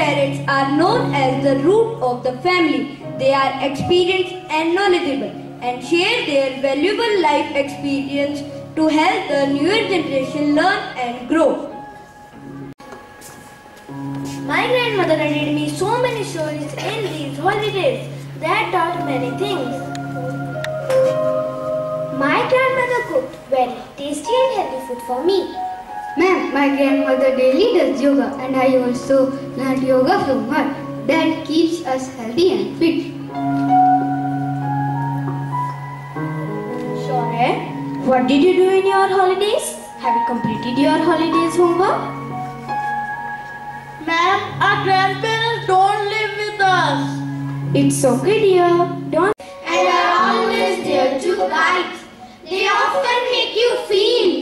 grandparents are known as the root of the family. They are experienced and knowledgeable and share their valuable life experience to help the newer generation learn and grow. My grandmother read me so many stories in these holidays that taught many things. My grandmother cooked very tasty and healthy food for me. Ma'am, my grandmother daily does yoga and I also learned yoga from her. That keeps us healthy and fit. Sure. What did you do in your holidays? Have you completed your holidays homework? Ma'am, our grandparents don't live with us. It's okay, dear. Don't. And are always there to guide. They often make you feel